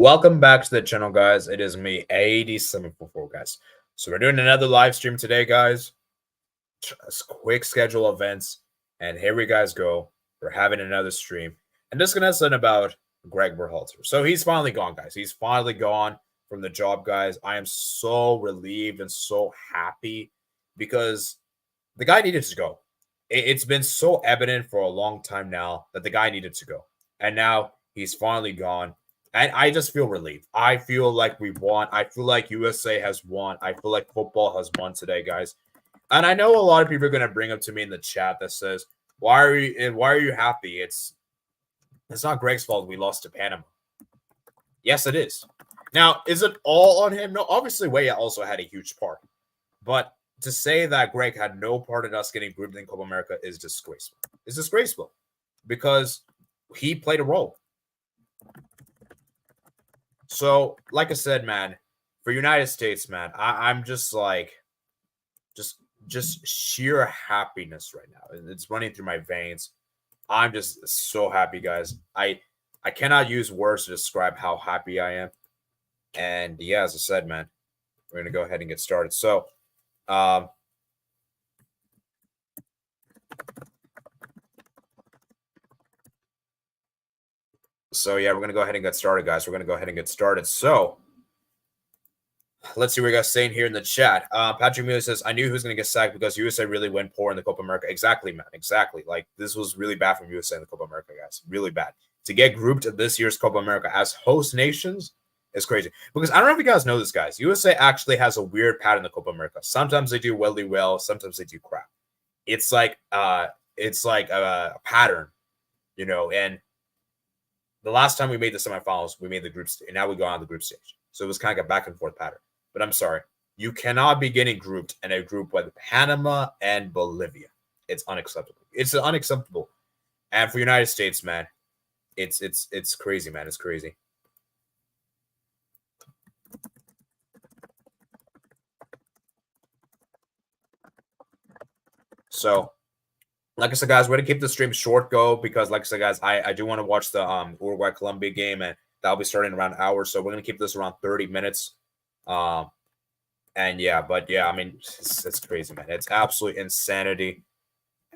Welcome back to the channel, guys. It is me, 8744, guys. So we're doing another live stream today, guys. Just quick schedule events, and here we guys go. We're having another stream, and this is gonna something about Gregg Berhalter. So he's finally gone, guys. He's finally gone from the job, guys. I am so relieved and so happy because the guy needed to go. It's been so evident for a long time now that the guy needed to go, and now he's finally gone. And I just feel relieved. I feel like we won. I feel like USA has won. I feel like football has won today, guys. And I know a lot of people are going to bring up to me in the chat that says, why are you happy? It's not Gregg's fault we lost to Panama. Yes, it is. Now, is it all on him? No, obviously Weah also had a huge part. But to say that Gregg had no part in us getting grouped in Copa America is disgraceful. It's disgraceful because he played a role. So, like I said, man, for United States, man, I'm just like, just sheer happiness right now. It's running through my veins. I'm just so happy, guys. I cannot use words to describe how happy I am. And yeah, as I said, man, we're gonna go ahead and get started. So, yeah, we're going to go ahead and get started, guys. We're going to go ahead and get started. So, let's see what you guys saying here in the chat. Patrick Miller says, I knew he was going to get sacked because USA really went poor in the Copa America. Exactly, man. Exactly. Like, this was really bad from USA in the Copa America, guys. Really bad. To get grouped at this year's Copa America as host nations is crazy. Because I don't know if you guys know this, guys. USA actually has a weird pattern in the Copa America. Sometimes they do really well. Sometimes they do crap. It's like a pattern, you know, and the last time we made the semifinals, we made the group stage, and now we go on the group stage. So it was kind of a back and forth pattern. But I'm sorry, you cannot be getting grouped in a group with Panama and Bolivia. It's unacceptable. It's unacceptable. And for United States, man, it's crazy, man. It's crazy. So, like I said, guys, we're going to keep the stream short, because, like I said, guys, I do want to watch the Uruguay-Colombia game, and that'll be starting around an hour. So we're going to keep this around 30 minutes. And yeah, but yeah, I mean, it's crazy, man. It's absolute insanity.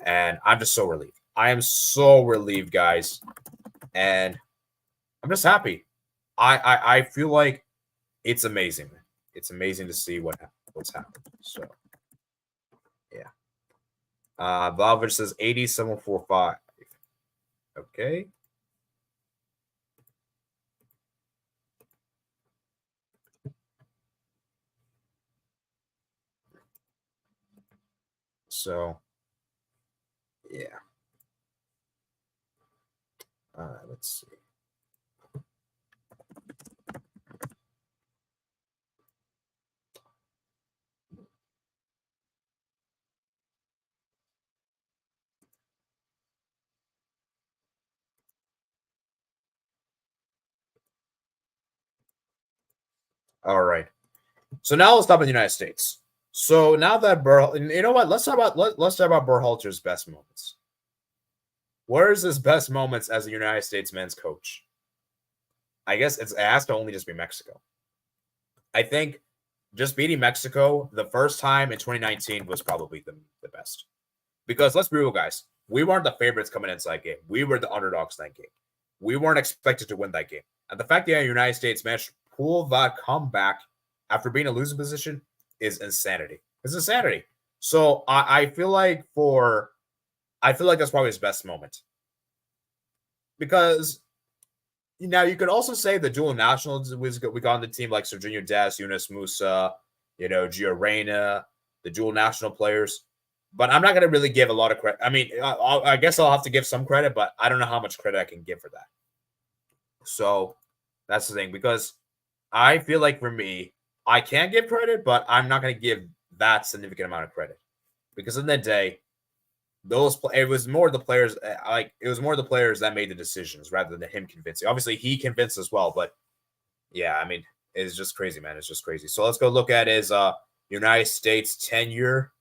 And I'm just so relieved. I am so relieved, guys. And I'm just happy. I feel like it's amazing, man. It's amazing to see what's happened. So, yeah. Valverde says 8745. Okay. So, yeah. Let's see. All right. So now let's talk about the United States. So now that you know what? Let's talk about Berhalter's best moments. Where's his best moments as a United States men's coach? I guess it has to only just be Mexico. I think just beating Mexico the first time in 2019 was probably the best. Because let's be real, guys. We weren't the favorites coming into that game. We were the underdogs in that game. We weren't expected to win that game. And the fact that the United States managed to pull that comeback after being in a losing position is insanity. It's insanity. So I feel like that's probably his best moment. Because now you could also say the dual nationals we got on the team, like Serginho Dest, Yunus Musa, Gio Reyna, the dual national players. But I'm not going to really give a lot of credit. I mean, I guess I'll have to give some credit, but I don't know how much credit I can give for that. So that's the thing, because I feel like for me, I can give credit, but I'm not going to give that significant amount of credit, because in the day, it was more the players. It was more the players that made the decisions rather than him convincing. Obviously, he convinced as well, but yeah, I mean, it's just crazy, man. It's just crazy. So let's go look at his United States tenure.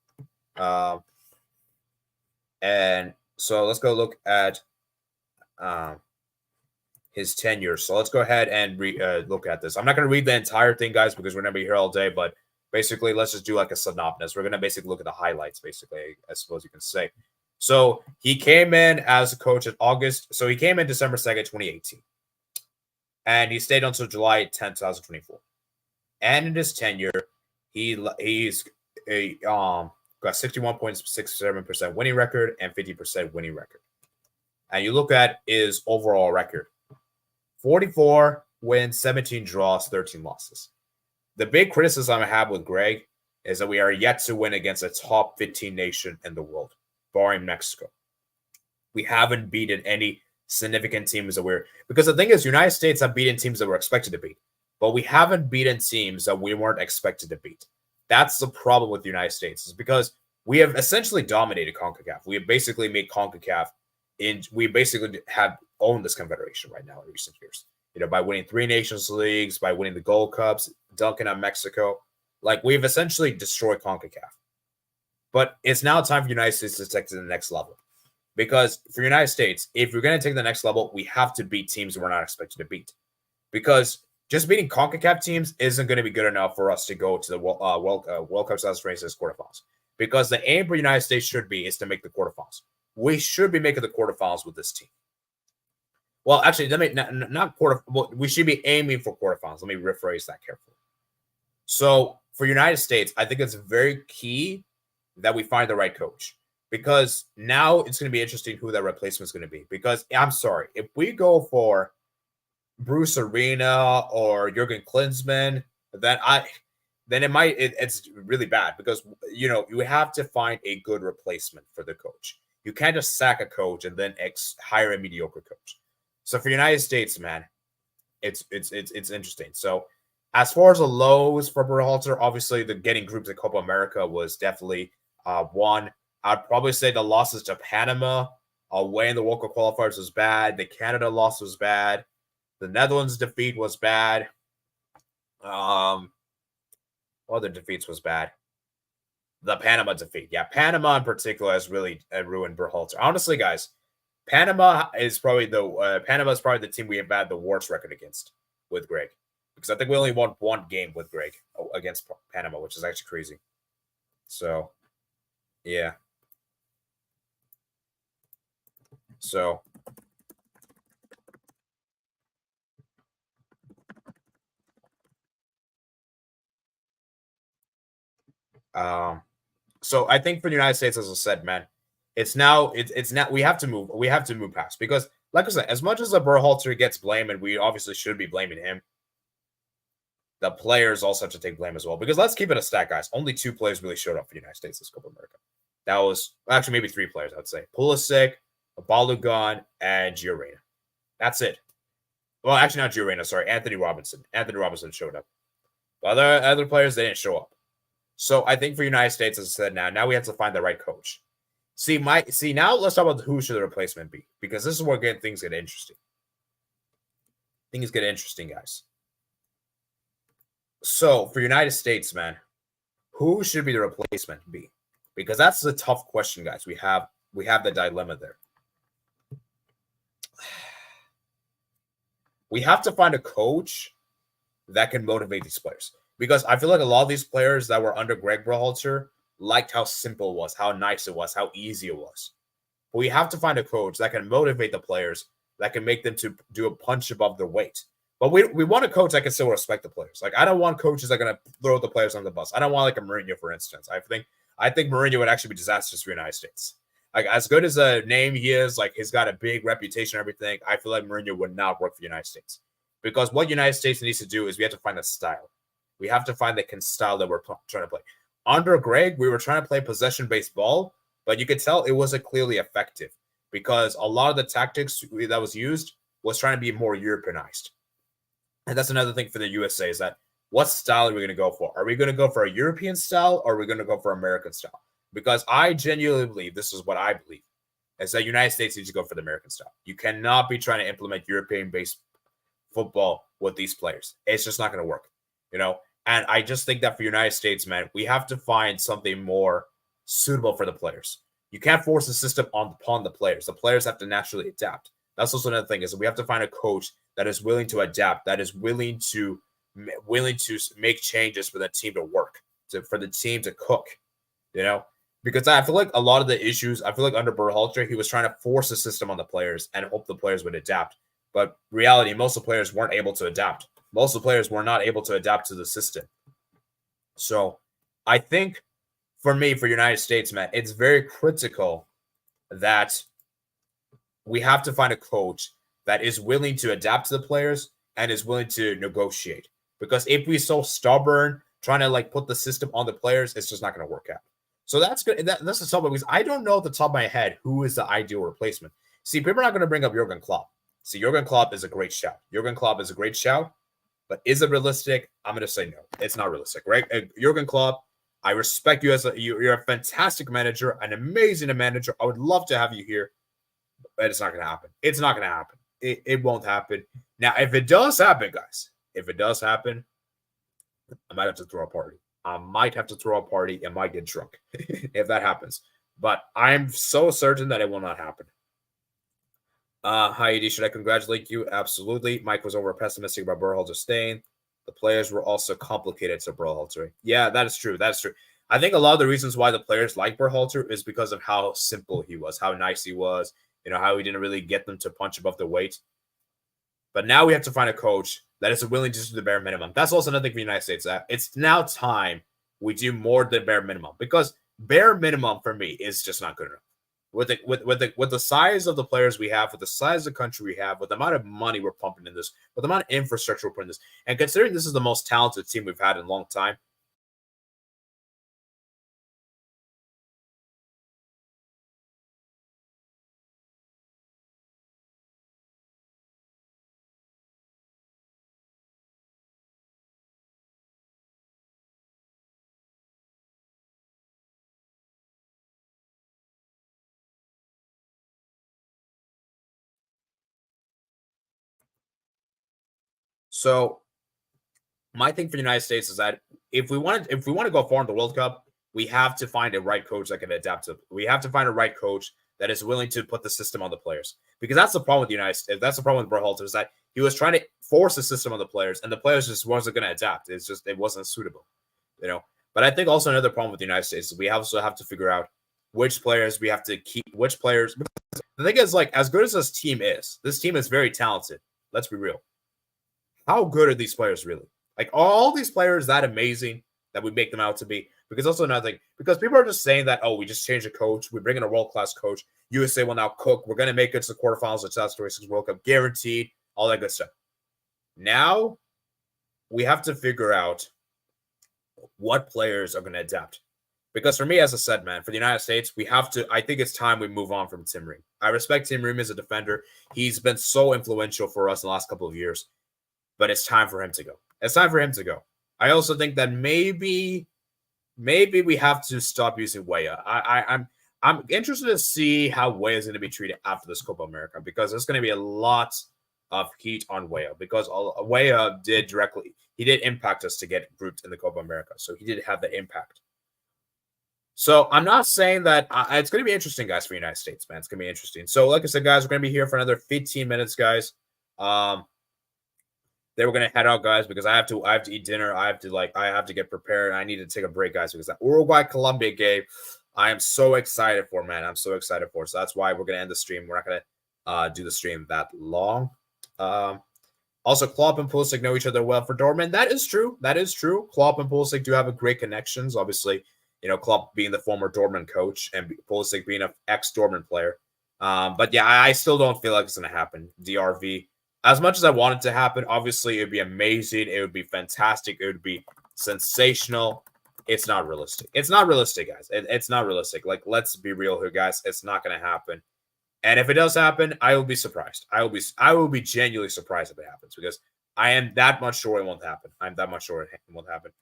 And so let's go look at his tenure. So let's go ahead and look at this. I'm not going to read the entire thing, guys, because we're going to be here all day. But basically, let's just do like a synopsis. We're going to basically look at the highlights, basically, I suppose you can say. So he came in as a coach in August. So he came in December 2nd, 2018. And he stayed until July 10th, 2024. And in his tenure, he's got 61.67% winning record and 50% winning record. And you look at his overall record. 44 wins, 17 draws, 13 losses. The big criticism I have with Gregg is that we are yet to win against a top 15 nation in the world, barring Mexico. We haven't beaten any significant teams because the thing is, United States have beaten teams that were expected to beat, but we haven't beaten teams that we weren't expected to beat. That's the problem with the United States, is because we have essentially dominated CONCACAF. We have basically made CONCACAF we basically have owned this confederation right now in recent years. By winning 3 Nations Leagues, by winning the Gold Cups, dunking on Mexico. Like, we've essentially destroyed CONCACAF. But it's now time for the United States to take to the next level. Because for the United States, if we're going to take the next level, we have to beat teams we're not expected to beat. Because just beating CONCACAF teams isn't going to be good enough for us to go to the World Cup 2026 quarterfinals. Because the aim for the United States should be is to make the quarterfinals. We should be making the quarterfinals with this team. Well, actually, we should be aiming for quarterfinals. Let me rephrase that carefully. So for United States, I think it's very key that we find the right coach, because now it's going to be interesting who that replacement is going to be. Because I'm sorry, if we go for Bruce Arena or Jurgen Klinsmann, it's really bad, because you have to find a good replacement for the coach. You can't just sack a coach and then hire a mediocre coach. So for the United States, man, it's interesting. So as far as the lows for Berhalter, obviously the getting groups at Copa America was definitely one. I'd probably say the losses to Panama away in the World Cup qualifiers was bad. The Canada loss was bad. The Netherlands defeat was bad. Other defeats was bad. The Panama defeat. Yeah, Panama in particular has really ruined Berhalter. Honestly, guys, Panama is probably the team we have had the worst record against with Gregg. Because I think we only won 1 game with Gregg against Panama, which is actually crazy. So, yeah. So, so I think for the United States, as I said, man, it's now we have to move past, because like I said, as much as the Berhalter gets blame, and we obviously should be blaming him, the players also have to take blame as well. Because let's keep it a stat, guys. Only 2 players really showed up for the United States this Copa America. That was actually maybe 3 players, I would say. Pulisic, Balogun, and Giorena. That's it. Well, actually not Giorena, sorry. Anthony Robinson. Anthony Robinson showed up. Other players, they didn't show up. So I think for United States, as I said, now we have to find the right coach. Now let's talk about who should the replacement be, because this is where things get interesting. Things get interesting, guys. So for United States, man, who should be the replacement be? Because that's the tough question, guys. We have the dilemma there. We have to find a coach that can motivate these players. Because I feel like a lot of these players that were under Gregg Berhalter liked how simple it was, how nice it was, how easy it was. But we have to find a coach that can motivate the players, that can make them to do a punch above their weight. But we want a coach that can still respect the players. Like, I don't want coaches that are going to throw the players on the bus. I don't want like a Mourinho, for instance. I think Mourinho would actually be disastrous for the United States. Like, as good as a name he is, like, he's got a big reputation and everything, I feel like Mourinho would not work for the United States. Because what United States needs to do is we have to find a style. We have to find the style that we're trying to play. Under Gregg, we were trying to play possession-based ball, but you could tell it wasn't clearly effective, because a lot of the tactics that was used was trying to be more Europeanized. And that's another thing for the USA, is that what style are we going to go for? Are we going to go for a European style, or are we going to go for American style? Because I genuinely believe, this is what I believe, is that United States needs to go for the American style. You cannot be trying to implement European-based football with these players. It's just not going to work, And I just think that for United States, man, we have to find something more suitable for the players. You can't force the system upon the players. The players have to naturally adapt. That's also another thing, is that we have to find a coach that is willing to adapt, that is willing to make changes for the team to work, for the team to cook, because I feel like a lot of the issues, I feel like under Berhalter, he was trying to force a system on the players and hope the players would adapt. But reality, most of the players weren't able to adapt. Most of the players were not able to adapt to the system. So I think for me, for United States, man, it's very critical that we have to find a coach that is willing to adapt to the players and is willing to negotiate. Because if we're so stubborn, trying to put the system on the players, it's just not going to work out. So that's good. That's the topic, because I don't know at the top of my head who is the ideal replacement. See, people are not going to bring up Jurgen Klopp. See, Jurgen Klopp is a great shout. But is it realistic? I'm going to say no. It's not realistic, right? Jurgen Klopp, I respect you you're a fantastic manager, an amazing manager. I would love to have you here, but it's not going to happen. It's not going to happen. It won't happen. Now, if it does happen, guys, I might have to throw a party. And might get drunk if that happens. But I'm so certain that it will not happen. Heidi, should I congratulate you? Absolutely. Mike was over pessimistic about Berhalter staying. The players were also complicated to Berhalter. Yeah, that is true. I think a lot of the reasons why the players like Berhalter is because of how simple he was, how nice he was, how he didn't really get them to punch above their weight. But now we have to find a coach that is willing to do the bare minimum. That's also another thing for the United States. It's now time we do more than bare minimum, because bare minimum for me is just not good enough. With the size of the players we have, with the size of the country we have, with the amount of money we're pumping in this, with the amount of infrastructure we're putting in this, and considering this is the most talented team we've had in a long time, so my thing for the United States is that if we want to go far in the World Cup, we have to find a right coach that can adapt to. We have to find a right coach that is willing to put the system on the players, because that's the problem with the United States. That's the problem with Berhalter, is that he was trying to force the system on the players, and the players just wasn't going to adapt. It wasn't suitable, But I think also another problem with the United States is we also have to figure out which players we have to keep. Which players? The thing is, as good as this team is very talented. Let's be real. How good are these players really? Are all these players that amazing that we make them out to be? Because also another thing, because people are just saying that, we just changed a coach, we bring in a world-class coach, USA will now cook, we're going to make it to the quarterfinals of 2026 World Cup, guaranteed, all that good stuff. Now, we have to figure out what players are going to adapt. Because for me, as I said, man, for the United States, I think it's time we move on from Tim Ream. I respect Tim Ream as a defender. He's been so influential for us in the last couple of years. But it's time for him to go. I also think that maybe we have to stop using Weah. I'm interested to see how Weah is going to be treated after this Copa America, because there's going to be a lot of heat on Weah, because Weah did impact us to get grouped in the Copa America. So he did have that impact. So I'm not saying that it's going to be interesting, guys, for the United States, man. It's going to be interesting. So like I said, guys, we're going to be here for another 15 minutes, guys. They were gonna head out, guys, because I have to eat dinner. I have to get prepared. I need to take a break, guys, because that Uruguay-Colombia game, I am so excited for, man. I'm so excited for. So that's why we're gonna end the stream. We're not gonna do the stream that long. Also, Klopp and Pulisic know each other well for Dortmund. That is true. Klopp and Pulisic do have a great connections. Obviously, Klopp being the former Dortmund coach and Pulisic being an ex-Dortmund player. But yeah, I still don't feel like it's gonna happen. DRV. As much as I want it to happen, obviously, it would be amazing. It would be fantastic. It would be sensational. It's not realistic. It's not realistic, guys. It's not realistic. Let's be real here, guys. It's not going to happen. And if it does happen, I will be surprised. I will be genuinely surprised if it happens, because I am that much sure it won't happen. I'm that much sure it won't happen.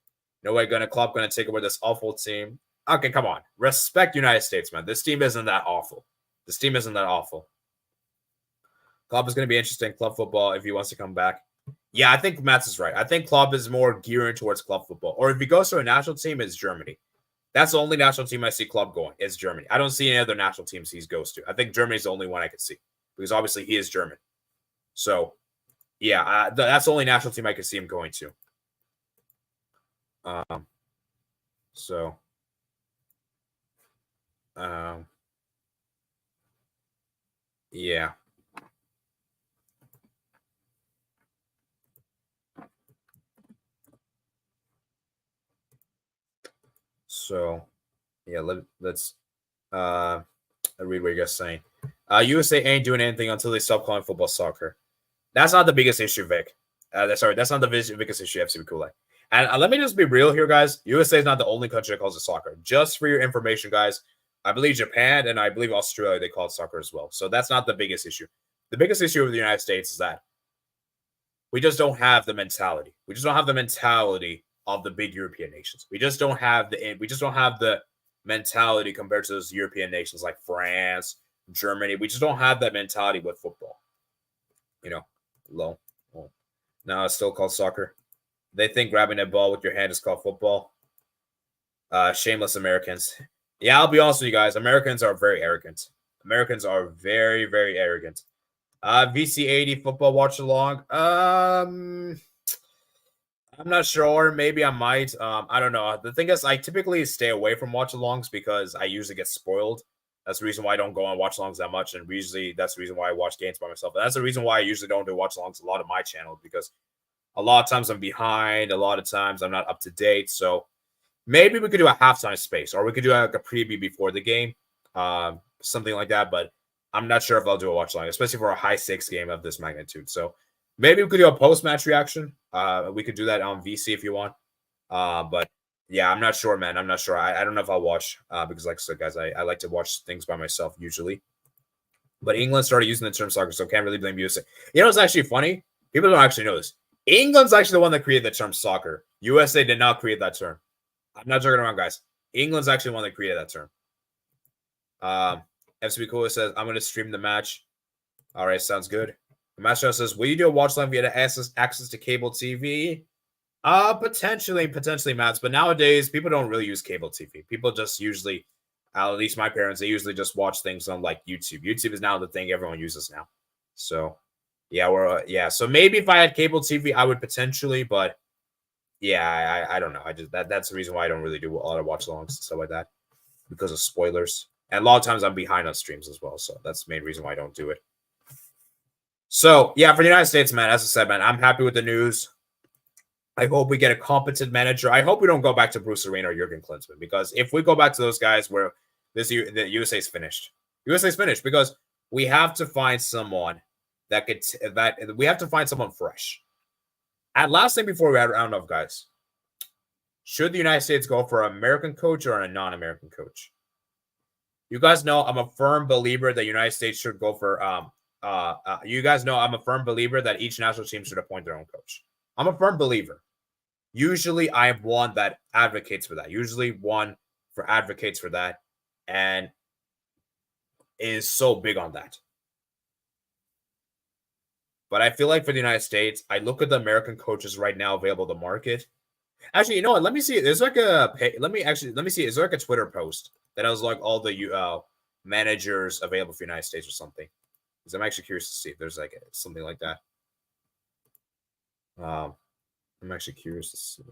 No way Klopp going to take over this awful team. Okay, come on. Respect United States, man. This team isn't that awful. Klopp is going to be interesting. Club football, if he wants to come back. Yeah, I think Mats is right. I think Klopp is more gearing towards club football. Or if he goes to a national team, it's Germany. That's the only national team I see Klopp going. It's Germany. I don't see any other national teams he goes to. I think Germany's the only one I can see, because obviously he is German. So, yeah, that's the only national team I could see him going to. So, yeah. So, yeah, let's read what you guys saying. USA ain't doing anything until they stop calling football soccer. That's not the biggest issue, Vic. Sorry, that's not the biggest issue, FC Bakula. And let me just be real here, guys. USA is not the only country that calls it soccer. Just for your information, guys, I believe Japan and I believe Australia, they call it soccer as well. So that's not the biggest issue. The biggest issue with the United States is that we just don't have the mentality. We just don't have the mentality of the big European nations. We just don't have the mentality compared to those European nations like France, Germany. We just don't have that mentality with football. You know, low. Oh. Now it's still called soccer. They think grabbing a ball with your hand is called football. Shameless Americans. Yeah, I'll be honest with you guys. Americans are very arrogant. Americans are very, very arrogant. VC80 football watch along. I'm not sure. Maybe I might. I don't know. The thing is, I typically stay away from watch alongs because I usually get spoiled. That's the reason why I don't go on watch alongs that much. And usually that's the reason why I watch games by myself. And that's the reason why I usually don't do watch alongs a lot of my channel, because a lot of times I'm behind. A lot of times I'm not up to date. So maybe we could do a halftime space, or we could do like a preview before the game, something like that. But I'm not sure if I'll do a watch along, especially for a high stakes game of this magnitude. So maybe we could do a post match reaction. We could do that on VC if you want. But yeah, I'm not sure, man. I'm not sure. I don't know if I'll watch because, like I said, guys, I like to watch things by myself usually. But England started using the term soccer, so can't really blame USA. You know, it's actually funny. People don't actually know this. England's actually the one that created the term soccer. USA did not create that term. I'm not joking around, guys. England's actually the one that created that term. FCB Cool says, I'm going to stream the match. All right, sounds good. The Master says, will you do a watch line via access to cable TV? Potentially, Matt. But nowadays, people don't really use cable TV. People just usually, at least my parents, they usually just watch things on like YouTube. YouTube is now the thing everyone uses now. So, yeah, So maybe if I had cable TV, I would potentially, but yeah, I don't know. That's the reason why I don't really do a lot of watch alongs and stuff like that, because of spoilers. And a lot of times I'm behind on streams as well. So that's the main reason why I don't do it. So, yeah, for the United States, man, as I said, man, I'm happy with the news. I hope we get a competent manager. I hope we don't go back to Bruce Arena or Jurgen Klinsmann, because if we go back to those guys, where the USA's finished. USA's finished because we have to find someone we have to find someone fresh. And last thing before we round off, guys, should the United States go for an American coach or a non-American coach? You guys know I'm a firm believer that United States should go for you guys know I'm a firm believer that each national team should appoint their own coach. I'm a firm believer. Usually I am one that advocates for that. Advocates for that and is so big on that. But I feel like for the United States, I look at the American coaches right now available to market. Actually, you know what? Let me see. There's like let me see. Is there like a Twitter post that has like all the managers available for the United States or something? Because I'm actually curious to see if there's like something like that. I'm actually curious to see.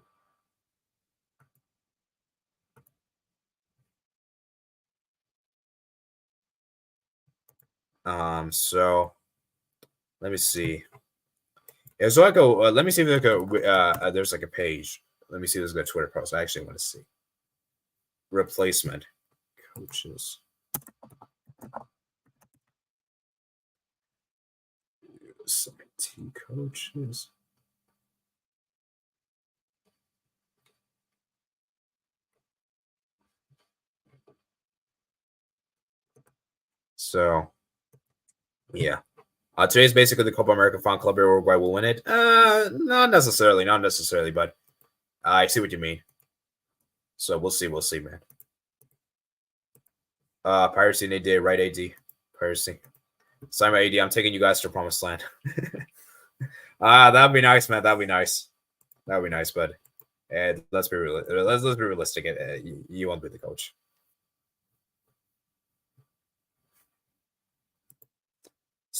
So let me see. It's like a. Let me see if there's like a page. Let me see if there's a Twitter post. I actually want to see. Replacement coaches. Team coaches. So, yeah. Today's basically the Copa America Fan Club Uruguay will win it. Not necessarily, but I see what you mean. So we'll see, man. Piracy Nate Day, right? AD Piracy. Sign my AD. I'm taking you guys to Promised Land. That'd be nice, man. That'd be nice, but let's be real. Let's be realistic. You won't be the coach.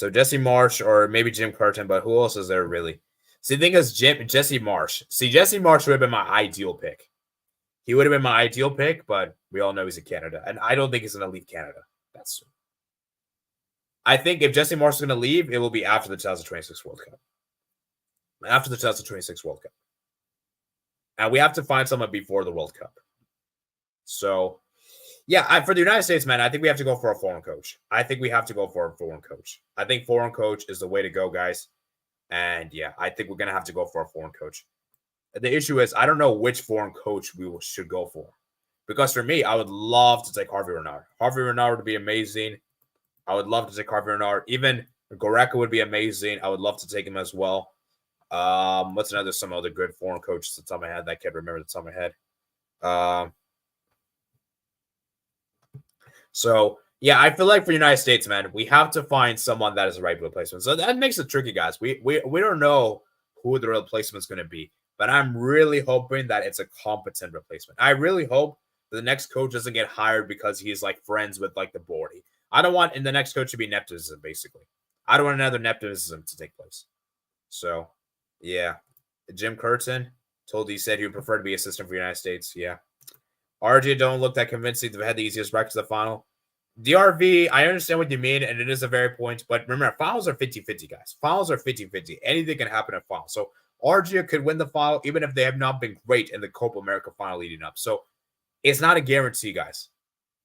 So Jesse Marsh or maybe Jim Curtin, but who else is there really? See, the thing is Jesse Marsh. See, Jesse Marsh would have been my ideal pick. He would have been my ideal pick, but we all know he's in Canada. And I don't think he's going to leave Canada. I think if Jesse Marsh is going to leave, it will be after the 2026 World Cup. After the 2026 World Cup. And we have to find someone before the World Cup. So, yeah, for the United States, man, I think we have to go for a foreign coach. I think we have to go for a foreign coach. I think foreign coach is the way to go, guys. And, yeah, I think we're going to have to go for a foreign coach. The issue is I don't know which foreign coach we should go for. Because for me, I would love to take Harvey Renard. Harvey Renard would be amazing. I would love to take Harvey Renard. Even Gregg would be amazing. I would love to take him as well. What's some other good foreign coaches at the top of my head that I can't remember the top of my head. So, yeah, I feel like for the United States, man, we have to find someone that is the right replacement. So that makes it tricky, guys. We don't know who the replacement is going to be. But I'm really hoping that it's a competent replacement. I really hope the next coach doesn't get hired because he's like friends with like the board. I don't want the next coach to be nepotism, basically. I don't want another nepotism to take place. So, yeah. Jim Curtin he said he would prefer to be assistant for the United States. Yeah. RJ don't look that convincing. They've had the easiest bracket to the final. DRV, I understand what you mean, and it is a very point. But remember, finals are 50-50, guys. Finals are 50-50. Anything can happen in finals. So, Argia could win the final even if they have not been great in the Copa America final leading up. So it's not a guarantee, guys.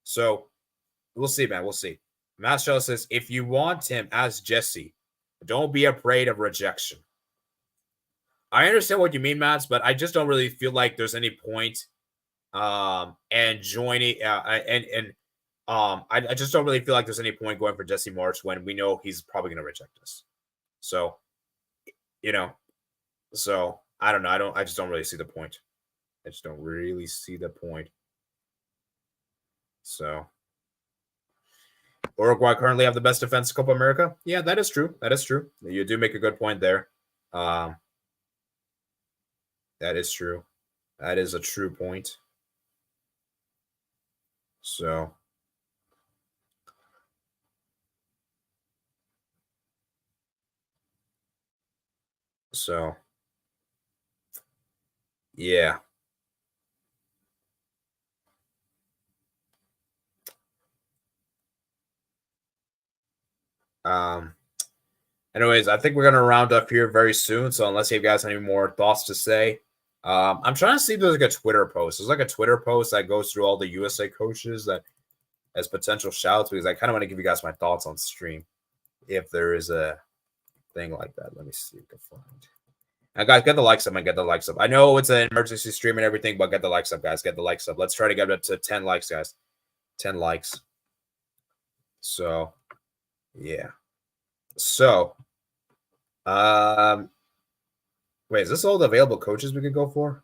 So we'll see, man. We'll see. Master says, if you want him as Jesse, don't be afraid of rejection. I understand what you mean, Mats, but I just don't really feel like there's any point and joining I just don't really feel like there's any point going for Jesse Marsh when we know he's probably going to reject us. So, So I don't know. I just don't really see the point. I just don't really see the point. So Uruguay currently have the best defense in Copa America. Yeah, that is true. That is true. You do make a good point there. That is true. That is a true point. So yeah. Anyways, I think we're gonna round up here very soon. So unless you guys have any more thoughts to say, I'm trying to see if there's like a Twitter post. There's like a Twitter post that goes through all the USA coaches that as potential shouts because I kind of want to give you guys my thoughts on stream. If there is a thing like that, let me see if I can find. And guys, get the likes up and get the likes up. I know it's an emergency stream and everything, but get the likes up, guys. Get the likes up. Let's try to get up to 10 likes, guys. 10 likes. So, yeah. So, wait, is this all the available coaches we could go for?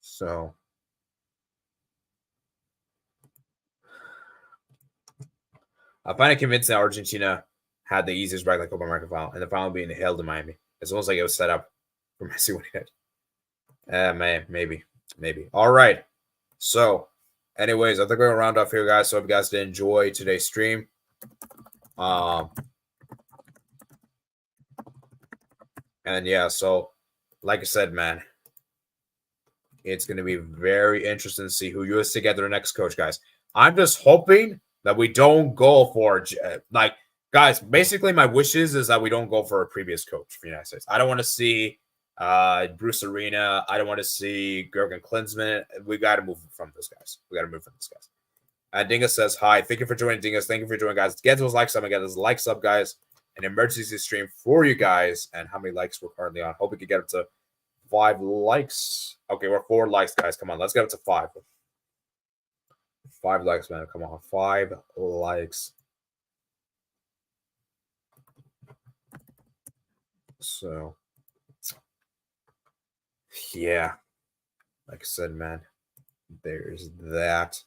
So, I find it convincing that Argentina had the easiest bracket Copa America final, and the final being held in Miami. It's almost like it was set up for Messi winning it. Maybe. All right. So, anyways, I think we're gonna round off here, guys. So, hope you guys did enjoy today's stream. And yeah, so like I said, man, it's gonna be very interesting to see who USA get their next coach, guys. I'm just hoping that we don't go for guys. Basically, my wishes is that we don't go for a previous coach for the United States. I don't want to see Bruce Arena. I don't want to see Jurgen Klinsmann. We got to move from this, guys. Dingus says hi. Thank you for joining, Dingus. Thank you for joining, guys. Get those likes up and get those likes up, guys. An emergency stream for you guys. And how many likes we're currently on? Hope we can get up to 5 likes. Okay, we're 4 likes, guys. Come on, let's get up to 5. 5 likes, man. Come on, 5 likes. So, yeah. Like I said, man, there's that.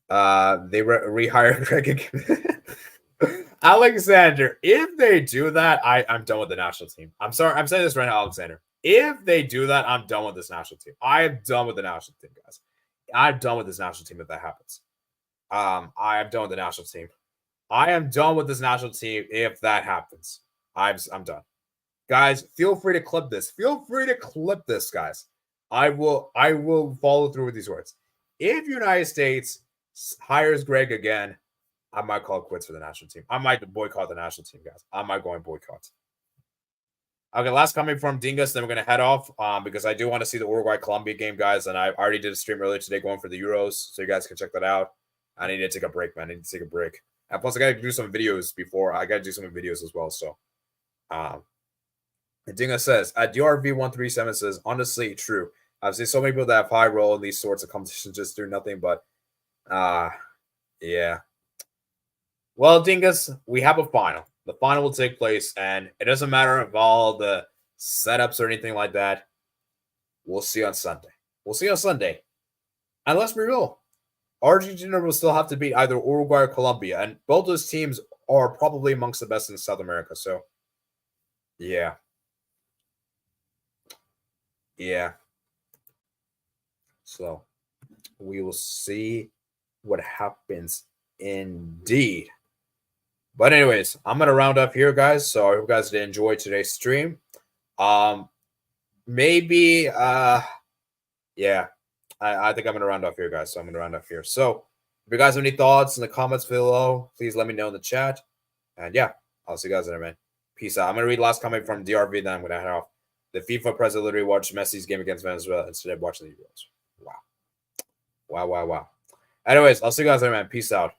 They rehired Gregg again. Alexander, if they do that, I'm done with the national team. I'm sorry. I'm saying this right now, Alexander. If they do that, I'm done with this national team. I am done with the national team, guys. I'm done with this national team if that happens. I am done with the national team. I am done with this national team if that happens. I'm done. Guys, feel free to clip this. Feel free to clip this, guys. I will follow through with these words. If United States hires Gregg again, I might call quits for the national team. I might boycott the national team, guys. I might go and boycott. Okay, last comment from Dingus, then we're going to head off because I do want to see the Uruguay-Colombia game, guys, and I already did a stream earlier today going for the Euros, so you guys can check that out. I need to take a break, man. I need to take a break. And plus, I got to do some videos before. I got to do some videos as well, so. Dingus says, at DRV137 says, honestly, true. I've seen so many people that have high role in these sorts of competitions just do nothing but, yeah. Well, Dingus, we have a final. The final will take place, and it doesn't matter if all the setups or anything like that. We'll see on Sunday. We'll see on Sunday. And let's be real. Argentina will still have to beat either Uruguay or Colombia, and both those teams are probably amongst the best in South America. So, yeah. Yeah. So, we will see what happens indeed. But anyways, I'm going to round up here, guys. So I hope you guys did enjoy today's stream. Maybe, yeah, I think I'm going to round off here, guys. So I'm going to round off here. So if you guys have any thoughts in the comments below, please let me know in the chat. And yeah, I'll see you guys later, man. Peace out. I'm going to read the last comment from DRV, then I'm going to head off. The FIFA president literally watched Messi's game against Venezuela instead of watching the Euros. Wow. Wow, wow, wow. Anyways, I'll see you guys later, man. Peace out.